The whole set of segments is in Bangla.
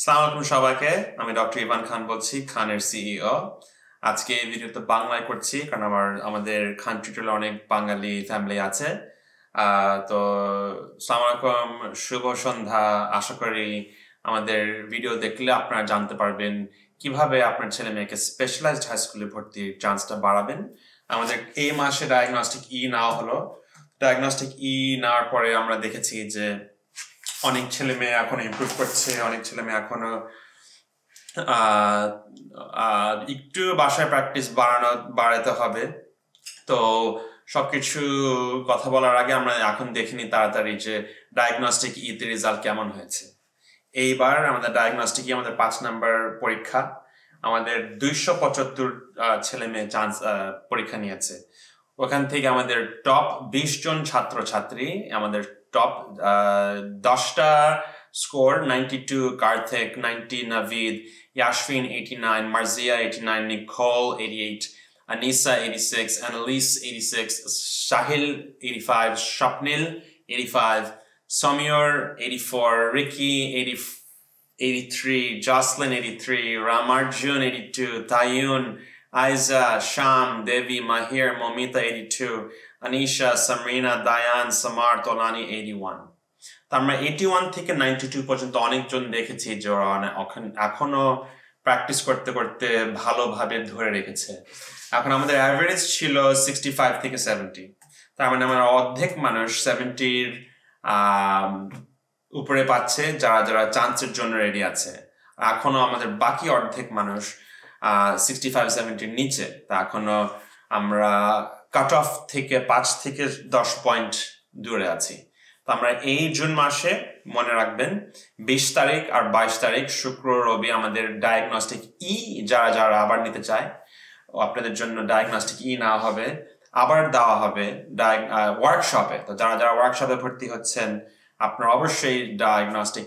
আসসালামু আলাইকুম সবাইকে। আমি ডক্টর ইভান খান বলছি, খানের সিইও। আজকে এই ভিডিওতে বাংলায় করছি কারণ আমাদের খান টিউটোরিয়ালে অনেক বাঙালি ফ্যামিলি আছে। তো আসসালামু আলাইকুম, শুভ সন্ধ্যা। আশা করি আমাদের ভিডিও দেখলে আপনারা জানতে পারবেন কিভাবে আপনার ছেলে মেয়েকে স্পেশালাইজড হাই স্কুলে ভর্তির চান্সটা বাড়াবেন। আমাদের এই মাসে ডায়াগনস্টিক নেওয়া হলো। ডায়াগনস্টিক নেওয়ার পরে আমরা দেখেছি যে অনেক ছেলে মেয়ে এখনো ইমপ্রুভ করছে, অনেক ছেলে মেয়ে এখনো একটু বাসায় প্র্যাকটিস বাড়াতে হবে। তো সবকিছু কথা বলার আগে আমরা এখন দেখিনি তাড়াতাড়ি যে ডায়াগনস্টিক তে রেজাল্ট কেমন হয়েছে। এইবার আমাদের ডায়াগনস্টিক আমাদের 5 নাম্বার পরীক্ষা। আমাদের 275 ছেলে মেয়ে চান্স পরীক্ষা নিয়েছে। ওখান থেকে আমাদের টপ 20 জন ছাত্রছাত্রী, আমাদের টপ 10টা score 92, Karthik 90, Navid, Yashfin 89, Marzia 89, Nicole 88, Anisa 86, Annalise 86, Shahil 85, Shapnil 85, Samir 84, Ricky 83, Jocelyn 83, Ramarjun 82, Tayun, Aiza, Sham, Devi, Mahir, Momita 82, Anisha, Samrina, Dayan, Samar, Tolani 81. তো আমরা 81 থেকে 92 পর্যন্ত অনেকজন দেখেছি যে ওরা এখনো প্র্যাকটিস করতে করতে ভালোভাবে ধরে রেখেছে। এখন আমাদের অ্যাভারেজ ছিল 65 থেকে 70। তার মানে আমরা অর্ধেক মানুষ 70-র উপরে পাচ্ছে, যারা যারা চান্সের জন্য রেডি আছে। এখনো আমাদের বাকি অর্ধেক মানুষ 65-70-র নিচে। তা এখনো আমরা কাট অফ থেকে 5 থেকে 10 পয়েন্ট দূরে আছি। তো আমরা এই জুন মাসে মনে রাখবেন 20 তারিখ আর 22 তারিখ শুক্র রবি আমাদের ডায়াগনস্টিক যারা যারা আবার নিতে চায় আপনাদের জন্য ডায়াগনস্টিক নেওয়া হবে, আবার দেওয়া হবে ওয়ার্কশপে। তো যারা যারা ওয়ার্কশপে ভর্তি হচ্ছেন আপনারা অবশ্যই ডায়াগনস্টিক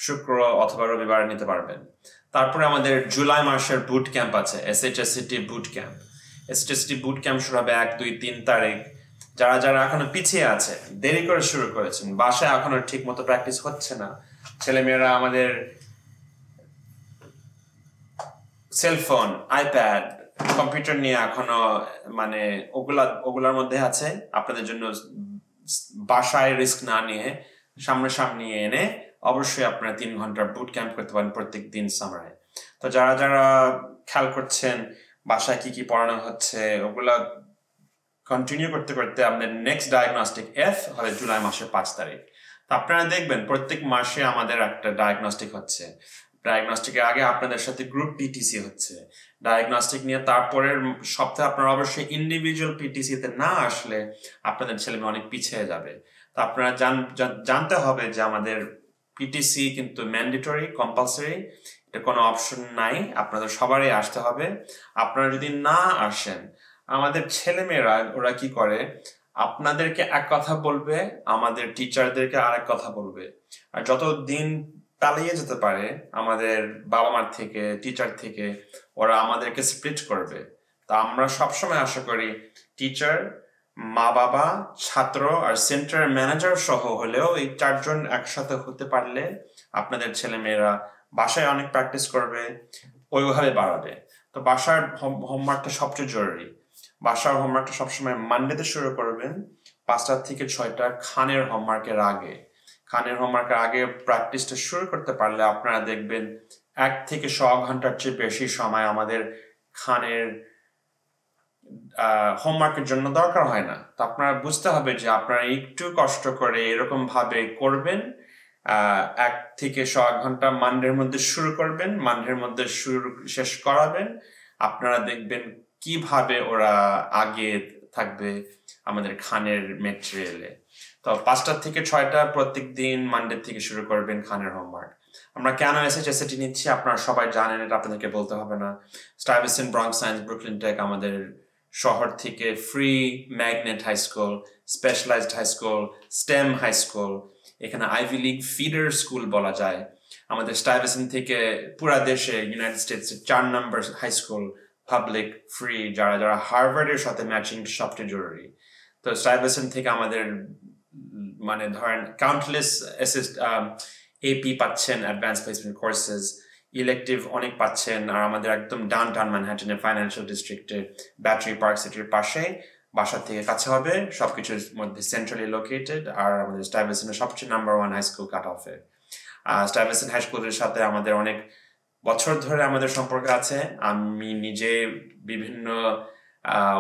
শুক্র অথবা রবিবার নিতে পারবেন। তারপরে আমাদের জুলাই মাসের বুট ক্যাম্প আছে, SHSCT boot camp. SHSCT boot camp শুরু হবে 1, 2, 3 তারিখ। যারা যারা এখনো পিছিয়ে আছে, দেরি করে শুরু করেছেন, বাসায় এখনো ঠিক মতো প্র্যাকটিস হচ্ছে না, ছেলেমেয়েরা আমাদের সেলফোন, আইপ্যাড, কম্পিউটার নিয়ে এখনো মানে ওগুলার মধ্যে আছে, আপনাদের জন্য বাসায় রিস্ক না নিয়ে সামনাসামনি এনে অবশ্যই আপনারা 3 ঘন্টার বুট ক্যাম্প করতে পারেন প্রত্যেক দিন সামারে। তো যারা যারা খেয়াল করছেন বাসায় কি কি পড়ানো হচ্ছে ওগুলা কন্টিনিউ করতে করতে আমাদের নেক্সট ডায়াগনস্টিক হবে জুলাই মাসের 5 তারিখ। তো আপনারা দেখবেন প্রত্যেক মাসে আমাদের একটা ডায়াগনস্টিক হচ্ছে। ডায়াগনস্টিকের আগে আপনাদের সাথে গ্রুপ পিটিসি হচ্ছে। ডায়াগনস্টিক নিয়ে তারপরের সপ্তাহে আপনারা অবশ্যই ইন্ডিভিজুয়াল পিটিসিতে না আসলে আপনাদের ছেলেমেয়ে অনেক পিছিয়ে যাবে। তো আপনারা জানতে হবে যে আমাদের পিটিসি কিন্তু ম্যান্ডেটরি, কম্পালসারি, এটা কোনো অপশন নাই, আপনাদের সবারই আসতে হবে। আপনারা যদি না আসেন আমাদের ছেলেমেয়েরা ওরা কি করে, আপনাদেরকে এক কথা বলবে, আমাদের টিচারদেরকে আরেক কথা বলবে। আর যত দিন পালিয়ে যেতে পারে আমাদের বাবা মার থেকে, টিচার থেকে, ওরা আমাদেরকে স্প্লিট করবে। তা আমরা সবসময় আশা করি টিচার, মা বাবা, ছাত্র আর সেন্টার ম্যানেজার সহ হলেও এই 4 জন একসাথে হতে পারলে আপনাদের ছেলেমেয়েরা বাসায় অনেক প্র্যাকটিস করবে, ওইভাবে বাড়াবে। তো বাসার হোমওয়ার্কটা সবচেয়ে জরুরি। বাসার হোমওয়ার্কটা সবসময় মানডেতে শুরু করবেন 5টা থেকে 6টা খানের হোমওয়ার্কের আগে। খানের হোমওয়ার্কের আগে প্র্যাকটিসটা শুরু করতে পারলে আপনারা দেখবেন 1 থেকে 100 ঘন্টার চেয়ে বেশি সময় আমাদের খানের হোমওয়ার্কের জন্য দরকার হয় না। তো আপনারা বুঝতে হবে যে আপনারা একটু কষ্ট করে এরকম ভাবে করবেন, 1 থেকে 100 ঘন্টা মানডের মধ্যে শুরু করবেন, মানডের মধ্যে শেষ করাবেন। আপনারা দেখবেন কিভাবে ওরা আগে থাকবে আমাদের খানের মেটেরিয়ালে। তো 5টা থেকে 6টা প্রত্যেক দিন মানডে থেকে শুরু করবেন খানের হোমওয়ার্ক। আমরা কেন SHSCT নিচ্ছি আপনারা সবাই জানেন, এটা আপনাদেরকে বলতে হবে না। Stuyvesant, Bronx Science, Brooklyn Tech আমাদের শহর থেকে free magnet high school, specialised high school, STEM high school, এখানে আইভি লিগ ফিডার স্কুল বলা যায়। আমাদের স্টাইভেসন থেকে পুরা দেশে ইউনাইটেড স্টেটসের 4 নম্বর হাই স্কুল, পাবলিক, ফ্রি, যারা যারা হার্ভার্ডের সাথে ম্যাচিং সবচেয়ে জরুরি। তো স্টাইভেসন থেকে আমাদের মানে ধরেন কাউন্টলেস এপি পাচ্ছেন, অ্যাডভান্স প্লেসমেন্ট কোর্সেস, ইলেকটিভ অনেক পাচ্ছেন। আর আমাদের একদম ডাউনটাউন ম্যানহাটনের ফাইন্যান্সিয়াল ডিস্ট্রিক্টে ব্যাটারি পার্ক সিটির পাশে, বাসার থেকে কাছে হবে, সবকিছুর মধ্যে সেন্ট্রালি লোকেটেড। আর আমাদের স্টাইভেসনের সবচেয়ে নাম্বার 1 হাই স্কুল কাট অফে। স্টাইভেসন হাই স্কুলের সাথে আমাদের অনেক বছর ধরে আমাদের সম্পর্ক আছে। আমি নিজে বিভিন্ন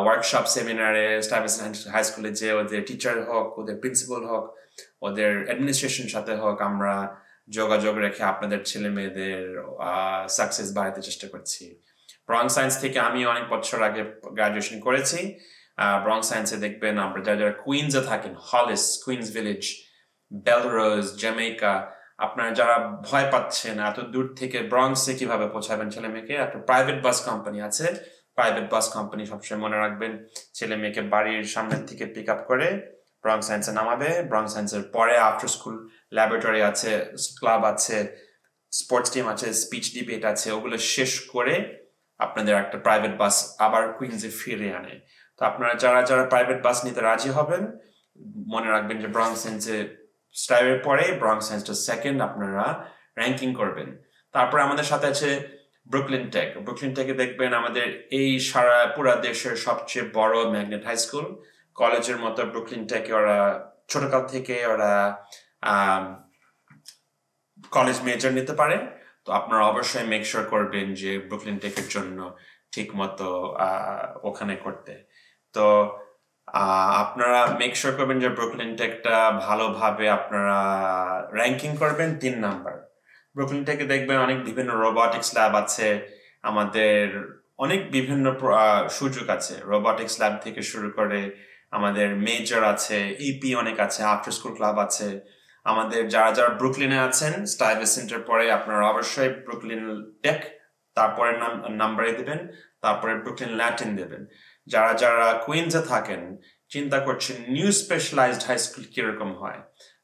ওয়ার্কশপ সেমিনারে স্টাইভেসন হাই স্কুলে যে ওদের টিচার হোক, ওদের প্রিন্সিপাল হোক, ওদের অ্যাডমিনিস্ট্রেশন সাথে হোক, আমরা যোগাযোগ রেখে আপনাদের ছেলে মেয়েদের সাকসেস বাড়াতে চেষ্টা করছি। ব্রং সায়েন্স থেকে আমি অনেক বছর আগে গ্রাজুয়েশন করেছি। ব্রং সায়েন্সে দেখবেন আমরা যারা কুইন্সে থাকেন, হলিস, কুইন্স ভিলেজ, বেলরোজ, জ্যামাইকা, আপনারা যারা ভয় পাচ্ছেন এত দূর থেকে ব্রংসে কিভাবে পৌঁছাবেন ছেলে মেয়েকে, একটা প্রাইভেট বাস কোম্পানি আছে। প্রাইভেট বাস কোম্পানি সবসময় মনে রাখবেন ছেলে মেয়েকে বাড়ির সামনের থেকে পিক আপ করে ব্রং সায়েন্সে নামাবে। ব্রং সায়েন্সের পরে আফটার স্কুল ল্যাবরেটরি আছে, ক্লাব আছে, স্পোর্টস টিম আছে, স্পিচ ডিবেট আছে, ওগুলো শেষ করে আপনাদের একটা প্রাইভেট বাস আবার কুইন্সে ফিরে আনে। তো আপনারা যারা প্রাইভেট বাস নিতে রাজি হবেন, মনে রাখবেন যে ব্রং সায়েন্সে স্টাইলের পরে ব্রং সায়েন্সটা সেকেন্ড আপনারা র্যাঙ্কিং করবেন। তারপরে আমাদের সাথে আছে ব্রুকলিন টেক। ব্রুকলিন টেকে দেখবেন আমাদের এই সারা পুরা দেশের সবচেয়ে বড় ম্যাগনেট হাই স্কুল। কলেজের মতো ব্রুকলিন টেকে ওরা ছোটকাল থেকে ওরা কলেজ মেজর নিতে পারে। তো আপনারা অবশ্যই মেক শিওর করবেন যে ব্রুকলিন টেকের জন্য ঠিক মতো ওখানে করতে। তো আপনারা মেক শিওর করবেন যে ব্রুকলিন টেকটা ভালোভাবে আপনারা র্যাঙ্কিং করবেন 3 নাম্বার। ব্রুকলিন টেকে দেখবেন অনেক বিভিন্ন রোবোটিক্স ল্যাব আছে, আমাদের অনেক বিভিন্ন সুযোগ আছে। রোবোটিক্স ল্যাব থেকে শুরু করে আমাদের মেজর আছে, ইপি অনেক আছে, আফটার স্কুল ক্লাব আছে। আমাদের যারা ব্রুকলিনে আছেন, স্টাইভেসেন্টের পরে আপনারা অবশ্যই ব্রুকলিন টেক তারপরে নাম্বারে দেবেন, তারপরে ব্রুকলিন ল্যাটিন দেবেন। যারা কুইন্সে থাকেন, চিন্তা করছেন নিউ স্পেশালাইজড হাই স্কুল কিরকম হয়,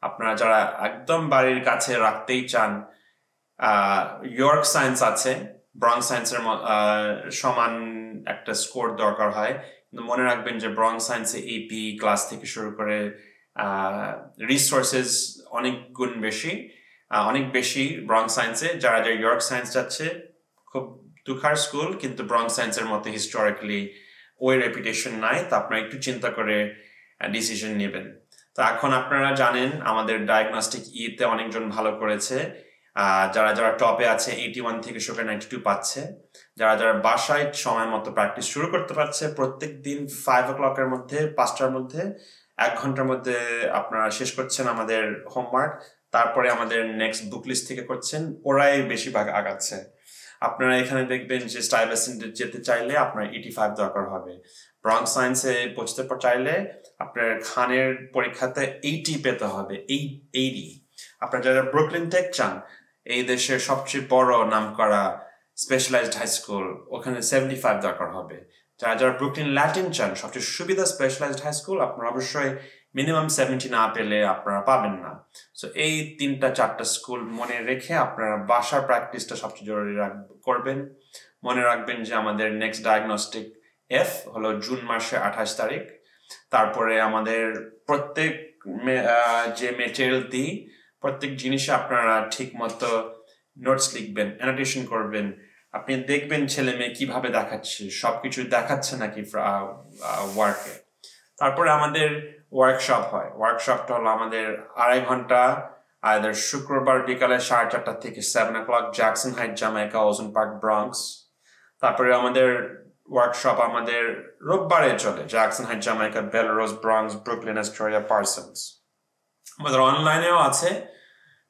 আপনারা যারা একদম বাড়ির কাছে রাখতেই চান, ইয়র্ক সায়েন্স আছে। ব্রং সায়েন্সের সমান একটা স্কোর দরকার হয়, কিন্তু মনে রাখবেন যে ব্রং সায়েন্সে এপি ক্লাস থেকে শুরু করে রিসোর্সেস অনেক গুণ বেশি, অনেক বেশি ব্রং সায়েন্সে। যারা ইয়র্ক সায়েন্স যাচ্ছে, খুব দুঃখার স্কুল, কিন্তু ব্রং সায়েন্সের মতো হিস্টোরিক্যালি ওই রেপুটেশন নাই। তো আপনারা একটু চিন্তা করে ডিসিশন নেবেন। তো এখন আপনারা জানেন আমাদের ডায়াগনস্টিক ইতে অনেকজন ভালো করেছে। যারা টপে আছে 81 থেকে শুরু করে 92 পাচ্ছে। যারা বাসায় সময় মতো প্র্যাকটিস শুরু করতে পারছে, প্রত্যেক দিন 5 o'clock-এর মধ্যে, 5টার মধ্যে, 1 ঘন্টার মধ্যে আপনারা শেষ করছেন আমাদের হোমওয়ার্ক, তারপরে আমাদের নেক্সট বুক লিস্ট থেকে করছেন, ওরাই বেশিরভাগ আগাচ্ছে। আপনারা এখানে দেখবেন যে স্টাইভেসেন্টে যেতে চাইলে আপনার 85 দরকার হবে। ব্রং সায়েন্সে পৌঁছতে চাইলে আপনার খানের পরীক্ষাতে 80 পেতে হবে, 80। আপনারা যারা ব্রুকলিন টেক চান, এই দেশের সবচেয়ে বড় নাম করা স্পেশালাইজড হাই স্কুল, ওখানে 75 দরকার হবে। যারা ব্রুকলিন ল্যাটিন চান, সবচেয়ে সুবিধা স্পেশালাইজড হাই স্কুল, আপনারা অবশ্যই মিনিমাম 70 না পেলে আপনারা পাবেন না। সো এই 3-4টা স্কুল মনে রেখে আপনারা বাসার প্র্যাকটিসটা সবচেয়ে জরুরি করবেন। মনে রাখবেন যে আমাদের নেক্সট ডায়াগনস্টিক এফ হলো জুন মাসের 28 তারিখ। তারপরে আমাদের প্রত্যেক যে মেটেরিয়াল দিই, প্রত্যেক জিনিসে আপনারা ঠিক মতো নোটস লিখবেন, অ্যানোটেশন করবেন। আপনি দেখবেন ছেলে মেয়ে কিভাবে দেখাচ্ছে, সবকিছু দেখাচ্ছে নাকি ওয়ার্কে। তারপরে আমাদের ওয়ার্কশপ হয়। ওয়ার্কশপটা হলো আমাদের 2.5 ঘন্টা, আমাদের শুক্রবার বিকালে 4:30 থেকে 7 o'clock, Jackson Height, Jamaica, Ozone Park, Bronx. তারপরে আমাদের ওয়ার্কশপ আমাদের রোববারে চলে, Jackson Height, Jamaica, Bellerose, Bronx, Brooklyn, Astoria, Parsons. আমাদের অনলাইনেও আছে,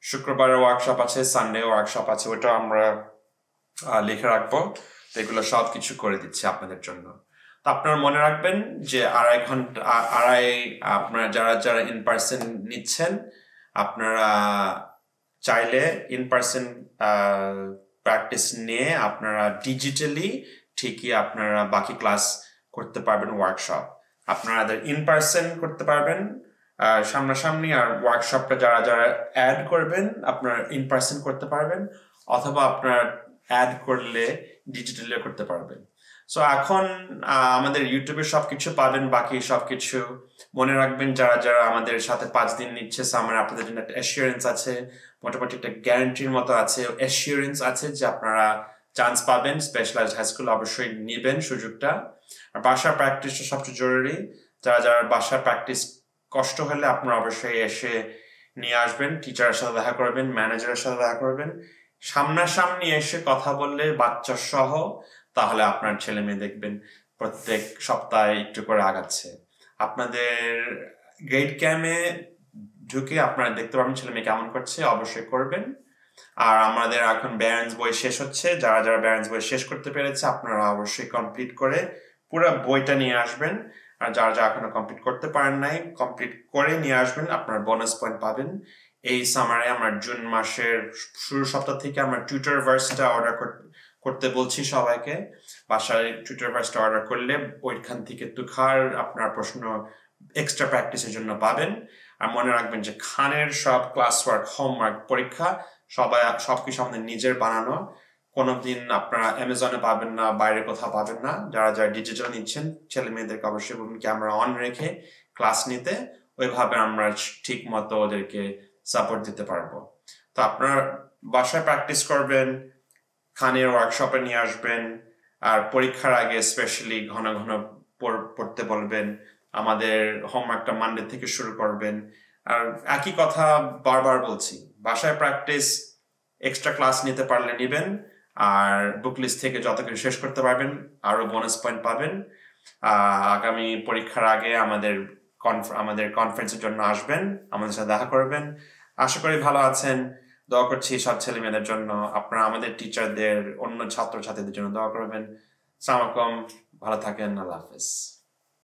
শুক্রবারের ওয়ার্কশপ আছে, সানডে ওয়ার্কশপ আছে, ওটা আমরা লিখে রাখবো। এগুলো সব কিছু করে দিচ্ছি আপনাদের জন্য। তো আপনারা মনে রাখবেন যে 2.5 ঘন্টা, আপনারা যারা ইন পার্সন নিচ্ছেন, আপনারা চাইলে ইন পার্সন প্র্যাকটিস নিয়ে আপনারা ডিজিটালি ঠিকই আপনারা বাকি ক্লাস করতে পারবেন। ওয়ার্কশপ আপনারা ইন পার্সন করতে পারবেন সামনাসামনি, আর ওয়ার্কশপটা যারা অ্যাড করবেন আপনারা ইন পার্সন করতে পারবেন, অথবা আপনারা অ্যাড করলে ডিজিটালি করতে পারবেন। সো এখন আমাদের ইউটিউবে সবকিছু পাবেন, বাকি সবকিছু মনে রাখবেন। যারা যারা আমাদের সাথে 5 দিন নিচ্ছে সামার, আপনাদের জন্য একটা অ্যাসিওরেন্স আছে, মোটামুটি একটা গ্যারান্টির মতো আছে, অ্যাসিওরেন্স আছে যে আপনারা চান্স পাবেন। স্পেশালাইজড হাই স্কুল অবশ্যই নেবেন সুযোগটা। আর বাসার প্র্যাকটিসটা সবচেয়ে জরুরি। যারা যারা বাসার প্র্যাকটিস কষ্ট হলে আপনারা অবশ্যই এসে নিয়ে আসবেন, টিচারের সাথে দেখা করবেন, ম্যানেজারের সাথে দেখা করবেন। সামনাসামনি এসে কথা বললে বাচ্চা সহ, তাহলে আপনার ছেলে মেয়ে দেখবেন প্রত্যেক সপ্তাহে একটু করে আগাচ্ছে। আপনাদের গ্রেড ক্যামে ঢুকে আপনারা দেখতে পাবেন ছেলে মেয়ে কেমন করছে, অবশ্যই করবেন। আর আমাদের এখন ব্যারেন্স বই শেষ হচ্ছে, যারা যারা ব্যারেন্স বই শেষ করতে পেরেছে আপনারা অবশ্যই কমপ্লিট করে পুরো বইটা নিয়ে আসবেন। আর যারা যারা এখনো কমপ্লিট করতে পারেন নাই, কমপ্লিট করে নিয়ে আসবেন, আপনার বোনাস পয়েন্ট পাবেন। এই সামারে আমরা জুন মাসের শুরু সপ্তাহ থেকে আমরা টিউটরভার্সটা অর্ডার করতে বলছি সবাইকে। বাসায় টিউটরভার্সটা অর্ডার করলে ওইখান থেকে তুখার আপনার প্রশ্ন এক্সট্রা প্র্যাকটিসের জন্য পাবেন। আর মনে রাখবেন যে খানের সব ক্লাস ওয়ার্ক, হোমওয়ার্ক, পরীক্ষা সবকিছু আমাদের নিজের বানানো। কোনোদিন আপনারা অ্যামাজনে পাবেন না, বাইরে কোথাও পাবেন না। যারা যারা ডিজিটাল নিচ্ছেন ছেলে মেয়েদেরকে অবশ্যই বলুন ক্যামেরা অন রেখে ক্লাস নিতে, ওইভাবে আমরা ঠিক মতো ওদেরকে সাপোর্ট দিতে পারবো। তো আপনারা বাসায় প্র্যাকটিস করবেন, খানের ওয়ার্কশপে নিয়ে আসবেন, আর পরীক্ষার আগে স্পেশালি ঘন ঘন পড়তে বলবেন। আমাদের হোমওয়ার্কটা মানডে থেকে শুরু করবেন। আর একই কথা বারবার বলছি, বাসায় প্র্যাকটিস, এক্সট্রা ক্লাস নিতে পারলে নেবেন, আর বুক লিস্ট থেকে যত কিছু শেষ করতে পারবেন আরো বোনাস পয়েন্ট পাবেন। আগামী পরীক্ষার আগে আমাদের কনফারেন্সের জন্য আসবেন, আমাদের সাথে দেখা করবেন। আশা করি ভালো আছেন। দোয়া করছি সব ছেলে মেয়েদের জন্য, আপনারা আমাদের টিচারদের, অন্য ছাত্র ছাত্রীদের জন্য দোয়া করবেন। আসসালামু আলাইকুম, ভালো থাকেন, আল্লাহ হাফেজ।